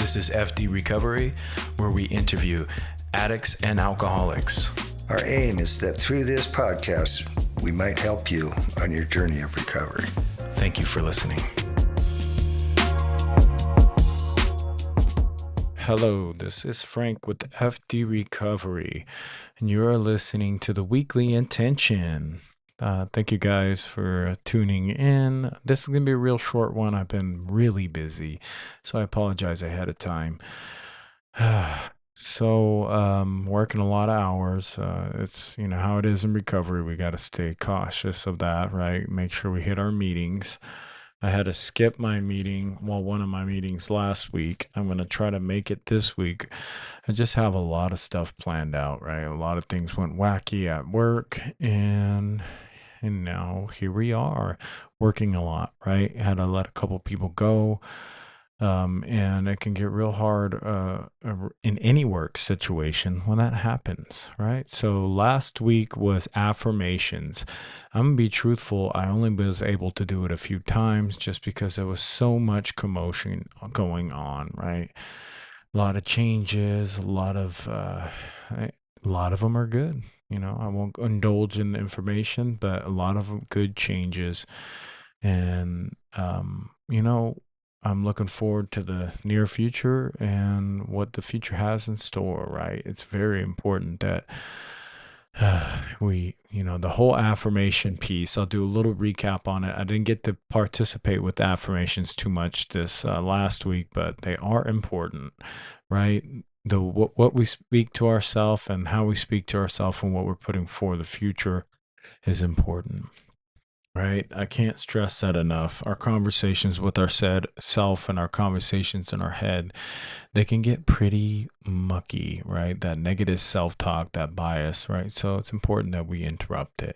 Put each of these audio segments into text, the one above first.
This is F.D. Recovery, where we interview addicts and alcoholics. Our aim is that through this podcast, we might help you on your journey of recovery. Thank you for listening. Hello, this is Frank with F.D. Recovery, and you are listening to the Weekly Intention. Thank you guys for tuning in. This is going to be a real short one. I've been really busy, so I apologize ahead of time. Working a lot of hours. It's, how it is in recovery. We got to stay cautious of that, right? Make sure we hit our meetings. I had to skip my meeting, one of my meetings last week. I'm going to try to make it this week. I just have a lot of stuff planned out, right? A lot of things went wacky at work, and now here we are working a lot, right? Had to let a couple people go. And it can get real hard in any work situation when that happens, right? So last week was affirmations. I'm going to be truthful. I only was able to do it a few times just because there was so much commotion going on, right? A lot of changes, a lot of them are good. I won't indulge in information, but a lot of them good changes. And, I'm looking forward to the near future and what the future has in store, right? It's very important that the whole affirmation piece, I'll do a little recap on it. I didn't get to participate with affirmations too much this last week, but they are important, right? What we speak to ourselves and how we speak to ourselves and what we're putting for the future is important. Right. I can't stress that enough. Our conversations with our said self and our conversations in our head, they can get pretty mucky, right? That negative self-talk, that bias, right? So it's important that we interrupt it.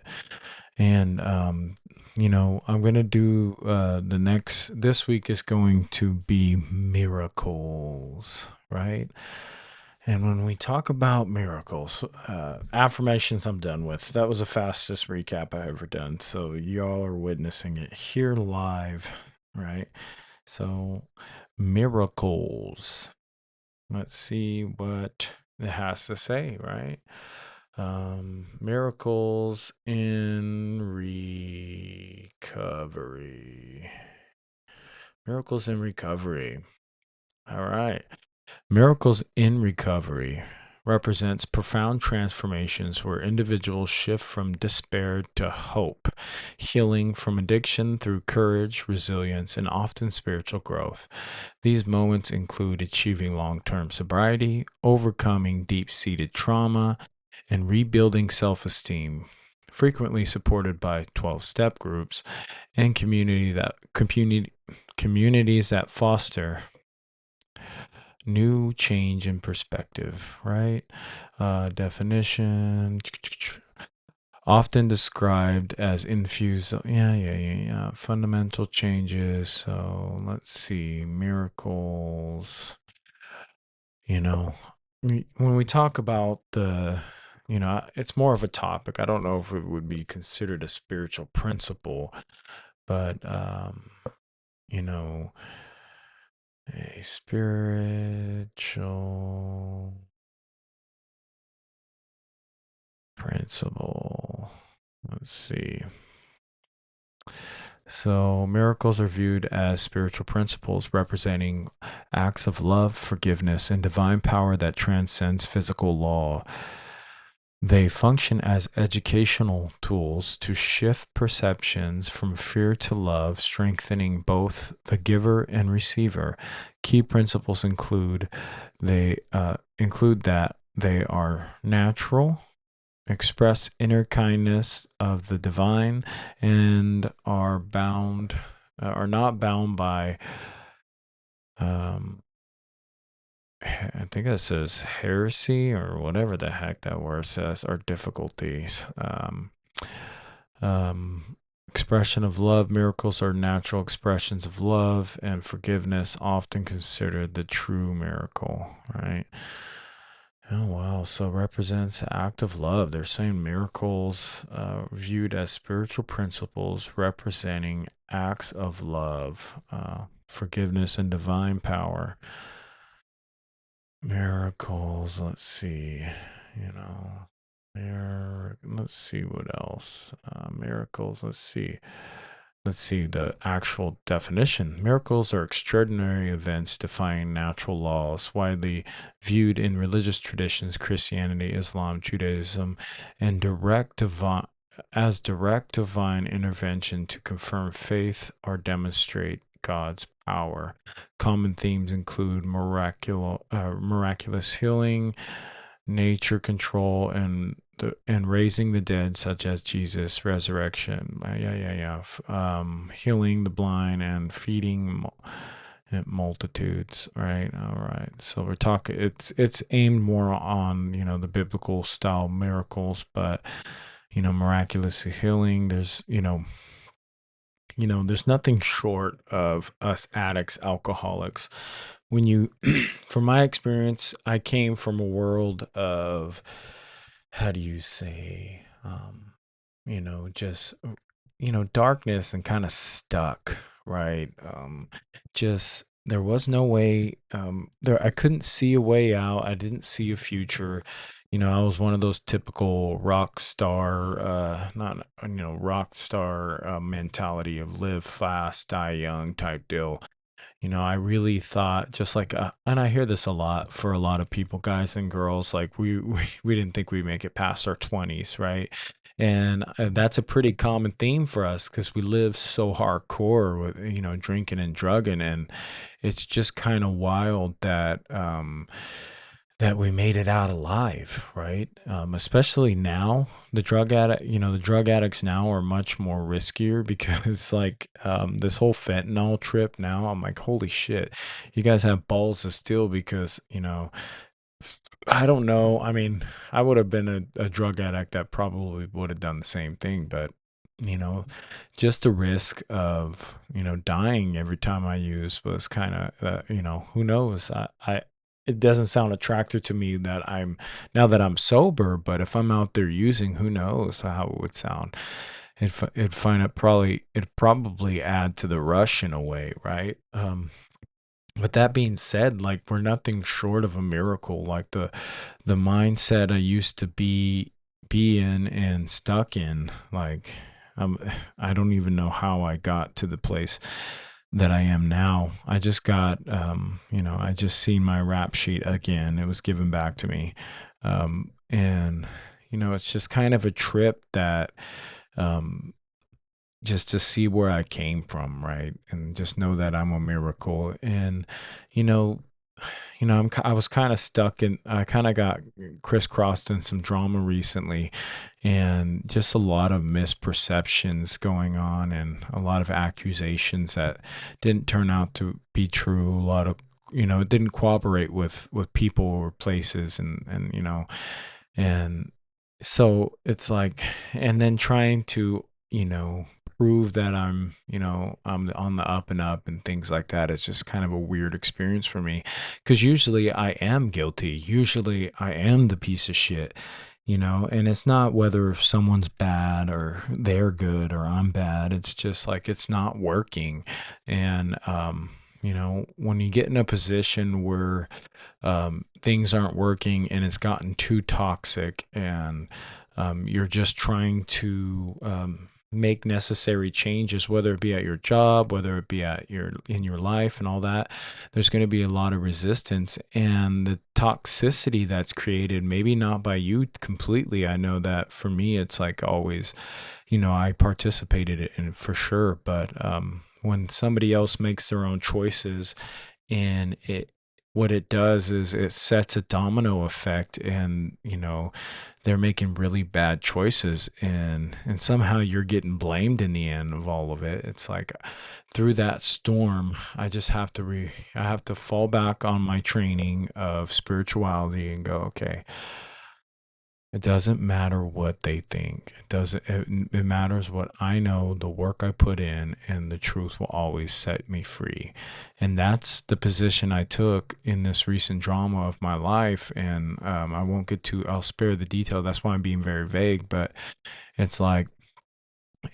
And, I'm going to do this week is going to be miracles, right? And when we talk about miracles, affirmations I'm done with. That was the fastest recap I ever done. So y'all are witnessing it here live, right? So miracles. Let's see what it has to say, right? Miracles in recovery. Miracles in recovery. All right. Miracles in Recovery represents profound transformations where individuals shift from despair to hope, healing from addiction through courage, resilience, and often spiritual growth. These moments include achieving long-term sobriety, overcoming deep-seated trauma, and rebuilding self-esteem, frequently supported by 12-step groups and communities that foster new change in perspective, right? Definition, often described as fundamental changes. So let's see, miracles. When we talk about it's more of a topic. I don't know if it would be considered a spiritual principle, but, a spiritual principle. Let's see. So miracles are viewed as spiritual principles representing acts of love, forgiveness, and divine power that transcends physical law. They function as educational tools to shift perceptions from fear to love, strengthening both the giver and receiver. Key principles include that they are natural, express inner kindness of the divine, and are not bound by I think it says heresy or whatever the heck that word says, or difficulties. Expression of love. Miracles are natural expressions of love and forgiveness, often considered the true miracle, right? Oh, wow. So represents the act of love. They're saying miracles viewed as spiritual principles representing acts of love, forgiveness, and divine power. Miracles. Let's see. You know, let's see what else. Miracles. Let's see. Let's see the actual definition. Miracles are extraordinary events defying natural laws, widely viewed in religious traditions, Christianity, Islam, Judaism, and direct divine intervention to confirm faith or demonstrate God's power. Common themes include miraculous healing, nature control, and raising the dead, such as Jesus' resurrection. Healing the blind and feeding multitudes. Right. All right. So we're talking. It's aimed more on the biblical style miracles, but miraculous healing. There's nothing short of us addicts, alcoholics. When you, from my experience, I came from a world of, how do you say, just, darkness and kind of stuck, right? Just, there was no way, I couldn't see a way out. I didn't see a future. I was one of those typical rock star, not, rock star mentality of live fast, die young type deal. I really thought just like, and I hear this a lot for a lot of people, guys and girls, like we didn't think we'd make it past our 20s, right? And that's a pretty common theme for us because we live so hardcore with, drinking and drugging. And it's just kind of wild that we made it out alive, right? Especially now, the drug addicts now are much more riskier because like this whole fentanyl trip now, I'm like, holy shit, you guys have balls of steel because, I don't know. I mean, I would have been a drug addict that probably would have done the same thing, but you know, just the risk of, dying every time I use was kind of, who knows? It doesn't sound attractive to me that now that I'm sober, but if I'm out there using, who knows how it would sound. It'd probably add to the rush in a way, right? But that being said, like we're nothing short of a miracle. Like the mindset I used to be in and stuck in, like um, I don't even know how I got to the place that I am now. I just got, I just seen my rap sheet again. It was given back to me, and it's just kind of a trip that, um, just to see where I came from, right? And just know that I'm a miracle. And, you know, I was kind of stuck in, I kind of got crisscrossed in some drama recently and just a lot of misperceptions going on and a lot of accusations that didn't turn out to be true. A lot of, it didn't cooperate with people or places and so it's like, and then trying to, prove that I'm on the up and up and things like that is just kind of a weird experience for me because usually I am guilty. Usually I am the piece of shit, and it's not whether someone's bad or they're good or I'm bad. It's just like it's not working. And when you get in a position where things aren't working and it's gotten too toxic and you're just trying to make necessary changes, whether it be at your job, whether it be in your life and all that, there's going to be a lot of resistance and the toxicity that's created, maybe not by you completely. I know that for me, it's like always, I participated in it for sure. But when somebody else makes their own choices and what it does is it sets a domino effect and they're making really bad choices and somehow you're getting blamed in the end of all of it. It's like through that storm I just have to I have to fall back on my training of spirituality and go, okay, it doesn't matter what they think. It matters what I know, the work I put in, and the truth will always set me free. And that's the position I took in this recent drama of my life. And I won't I'll spare the detail. That's why I'm being very vague. But it's like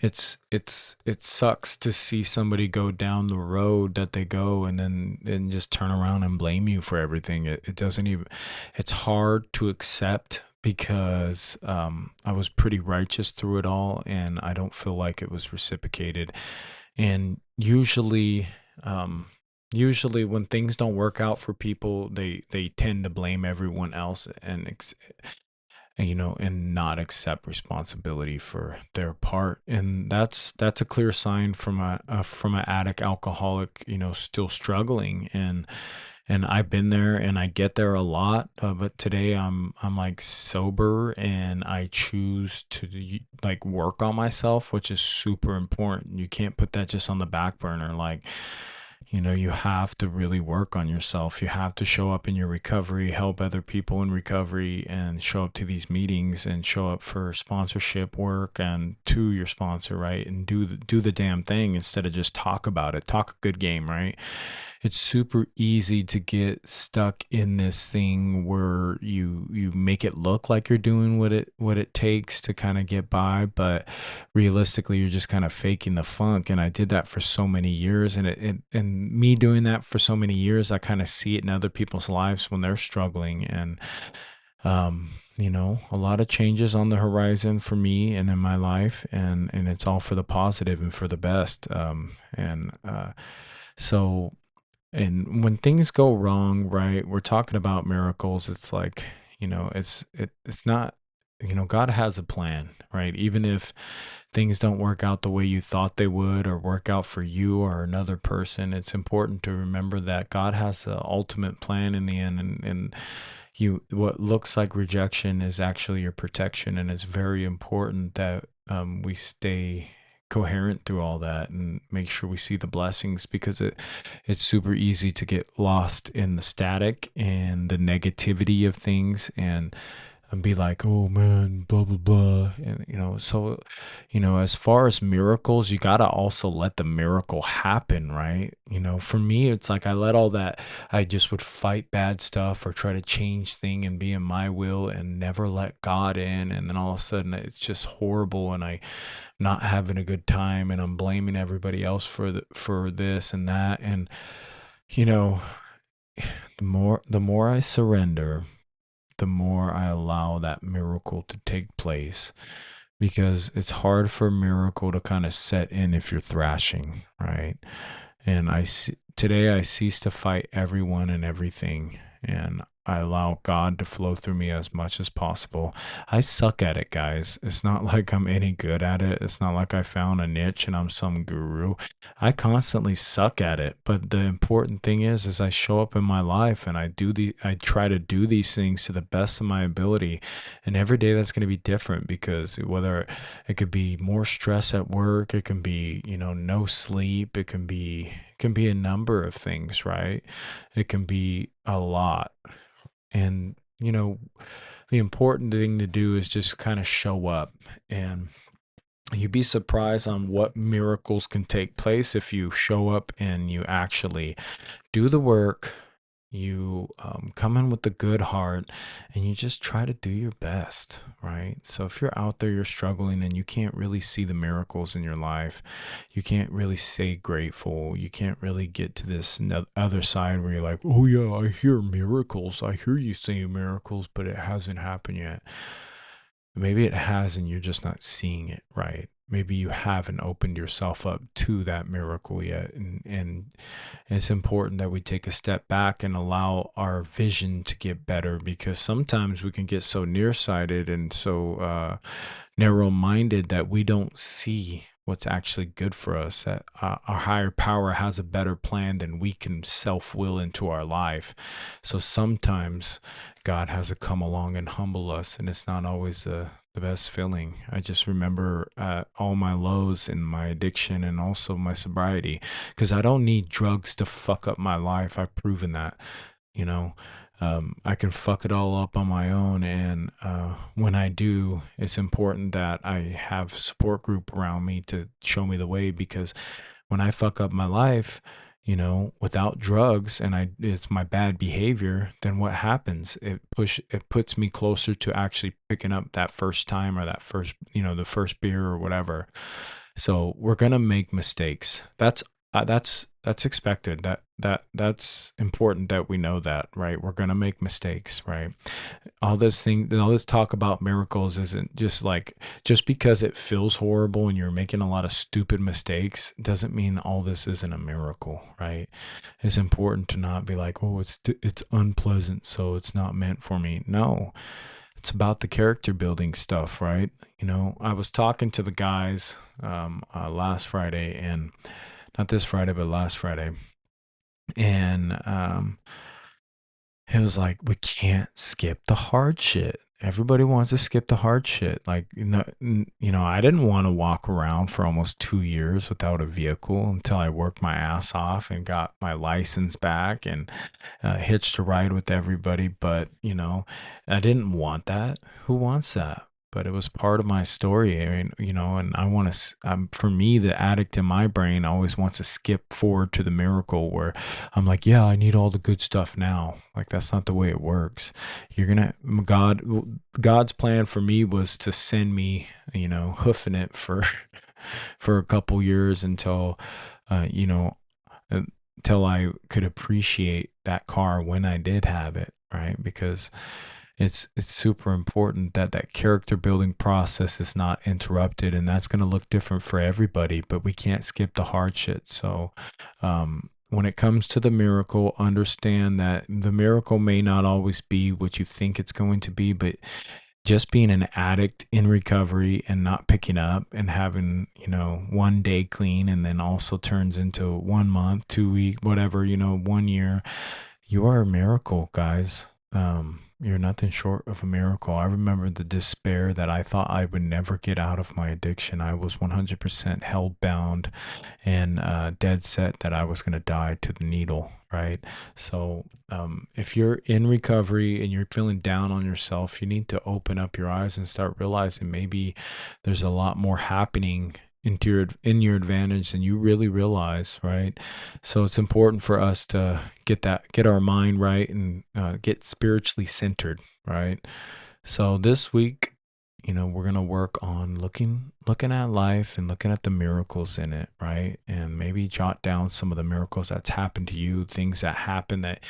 it sucks to see somebody go down the road that they go and then just turn around and blame you for everything. It doesn't even, it's hard to accept because I was pretty righteous through it all, and I don't feel like it was reciprocated. And usually when things don't work out for people, they tend to blame everyone else and, and not accept responsibility for their part. And that's a clear sign from an addict alcoholic, still struggling. And I've been there, and I get there a lot. But today I'm like sober, and I choose to like work on myself, which is super important. You can't put that just on the back burner. Like, you have to really work on yourself. You have to show up in your recovery, help other people in recovery, and show up to these meetings and show up for sponsorship work and to your sponsor, right? And do the damn thing instead of just talk about it. Talk a good game, right? It's super easy to get stuck in this thing where you make it look like you're doing what it takes to kind of get by, but realistically you're just kind of faking the funk. And I did that for so many years, and me doing that for so many years, I kind of see it in other people's lives when they're struggling. And a lot of changes on the horizon for me and in my life, and it's all for the positive and for the best. And so and when things go wrong, right, we're talking about miracles. It's like, it's not, God has a plan, right? Even if things don't work out the way you thought they would, or work out for you or another person, it's important to remember that God has the ultimate plan in the end. And what looks like rejection is actually your protection. And it's very important that we stay coherent through all that and make sure we see the blessings, because it's super easy to get lost in the static and the negativity of things, and be like, oh man, blah blah blah. And so as far as miracles, you got to also let the miracle happen, right? For me, it's like I let all that, I just would fight bad stuff or try to change thing and be in my will and never let God in, and then all of a sudden it's just horrible, and I'm not having a good time, and I'm blaming everybody else for this and that. And you know the more I surrender, the more I allow that miracle to take place, because it's hard for a miracle to kind of set in if you're thrashing, right? And today I cease to fight everyone and everything, and I allow God to flow through me as much as possible. I suck at it, guys. It's not like I'm any good at it. It's not like I found a niche and I'm some guru. I constantly suck at it. But the important thing is I show up in my life, and I try to do these things to the best of my ability. And every day that's going to be different, because whether it could be more stress at work, it can be, no sleep, it can be a number of things, right? It can be a lot. And, the important thing to do is just kind of show up, and you'd be surprised on what miracles can take place if you show up and you actually do the work. You come in with a good heart, and you just try to do your best, right? So if you're out there, you're struggling, and you can't really see the miracles in your life, you can't really stay grateful, you can't really get to this other side where you're like, oh yeah, I hear miracles, I hear you saying miracles, but it hasn't happened yet. Maybe it has, and you're just not seeing it, right? Maybe you haven't opened yourself up to that miracle yet. And it's important that we take a step back and allow our vision to get better, because sometimes we can get so nearsighted and so narrow-minded that we don't see what's actually good for us, that our higher power has a better plan than we can self-will into our life. So sometimes God has to come along and humble us, and it's not always the best feeling. I just remember all my lows in my addiction and also my sobriety, because I don't need drugs to fuck up my life. I've proven that, you know. I can fuck it all up on my own, and when I do, it's important that I have support group around me to show me the way, because when I fuck up my life, without drugs, and it's my bad behavior, then what happens? It puts me closer to actually picking up that first time, or that first, the first beer or whatever. So we're gonna make mistakes. That's expected. That's important that we know that, right? We're gonna make mistakes, right? All this talk about miracles isn't just like, just because it feels horrible and you're making a lot of stupid mistakes doesn't mean all this isn't a miracle, right? It's important to not be like, oh, it's unpleasant, so it's not meant for me. No, it's about the character building stuff, right? I was talking to the guys last Friday, and not this Friday, but last Friday, and it was like, we can't skip the hard shit. Everybody wants to skip the hard shit. Like, I didn't want to walk around for almost 2 years without a vehicle until I worked my ass off and got my license back and hitched a ride with everybody. But, I didn't want that. Who wants that? But it was part of my story. I mean, and I want to, for me, the addict in my brain always wants to skip forward to the miracle where I'm like, yeah, I need all the good stuff now. Like, that's not the way it works. God's plan for me was to send me, hoofing it for, for a couple years until, you know, until I could appreciate that car when I did have it, right? Because it's super important that that character building process is not interrupted, and that's going to look different for everybody, but we can't skip the hard shit. So when it comes to the miracle, understand that the miracle may not always be what you think it's going to be, but just being an addict in recovery and not picking up and having, one day clean, and then also turns into 1 month, 2 week, whatever, 1 year, you are a miracle, guys. You're nothing short of a miracle. I remember the despair that I thought I would never get out of my addiction. I was 100% held bound and dead set that I was going to die to the needle, right? So if you're in recovery and you're feeling down on yourself, you need to open up your eyes and start realizing maybe there's a lot more happening in your advantage than you really realize, right? So it's important for us to get our mind right and get spiritually centered, right? So this week, we're gonna work on looking at life and looking at the miracles in it, right? And maybe jot down some of the miracles that's happened to you, things that happened that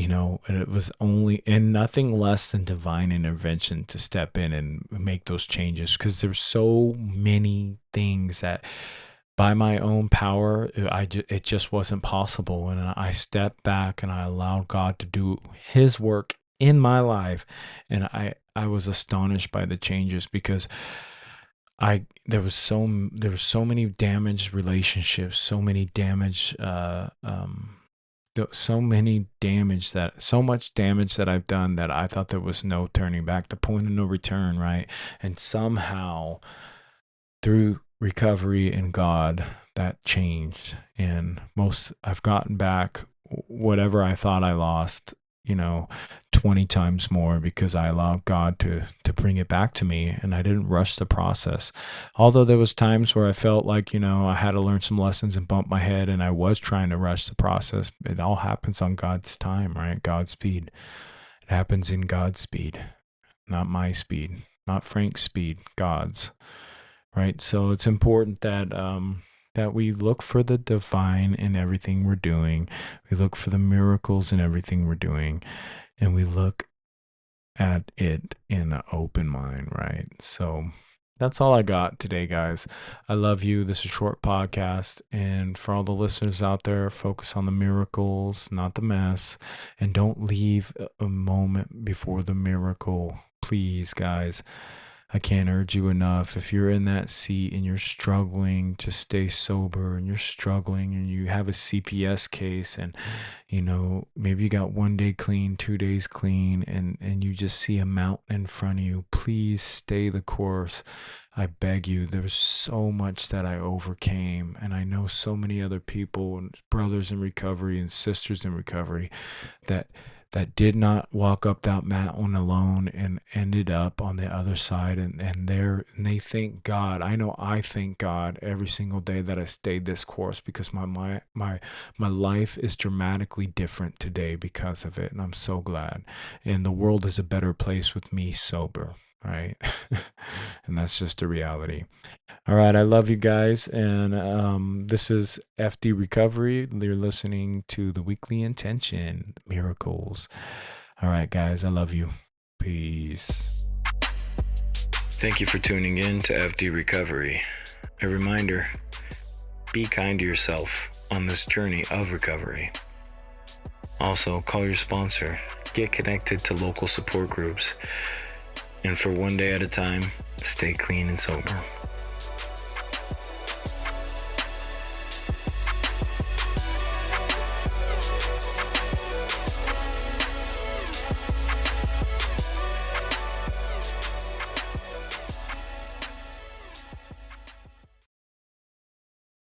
and it was only and nothing less than divine intervention to step in and make those changes, because there's so many things that by my own power it just wasn't possible, and I stepped back and I allowed God to do his work in my life, and I was astonished by the changes, because there was so many damaged relationships, so many damaged so much damage that I've done that I thought there was no turning back, the point of no return, right? And somehow through recovery and God, that changed. And I've gotten back whatever I thought I lost, 20 times more, because I allowed God to bring it back to me, and I didn't rush the process. Although there was times where I felt like, I had to learn some lessons and bump my head, and I was trying to rush the process. It all happens on God's time, right? God's speed. It happens in God's speed, not my speed, not Frank's speed, God's, right? So it's important that we look for the divine in everything we're doing. We look for the miracles in everything we're doing, and we look at it in an open mind, right? So that's all I got today, guys. I love you. This is a short podcast. And for all the listeners out there, focus on the miracles, not the mess. And don't leave a moment before the miracle. Please, guys. I can't urge you enough. If you're in that seat and you're struggling to stay sober, and you're struggling and you have a CPS case, and maybe you got 1 day clean, 2 days clean, and you just see a mountain in front of you, please stay the course. I beg you. There's so much that I overcame, and I know so many other people and brothers in recovery and sisters in recovery that did not walk up that mountain alone and ended up on the other side, and they thank God. I know I thank God every single day that I stayed this course, because my life is dramatically different today because of it, and I'm so glad. And the world is a better place with me sober. right? And that's just a reality. All right. I love you guys. And this is F.D. Recovery. You're listening to the Weekly Intention Miracles. All right, guys. I love you. Peace. Thank you for tuning in to F.D. Recovery. A reminder, be kind to yourself on this journey of recovery. Also, call your sponsor. Get connected to local support groups. And for one day at a time, stay clean and sober.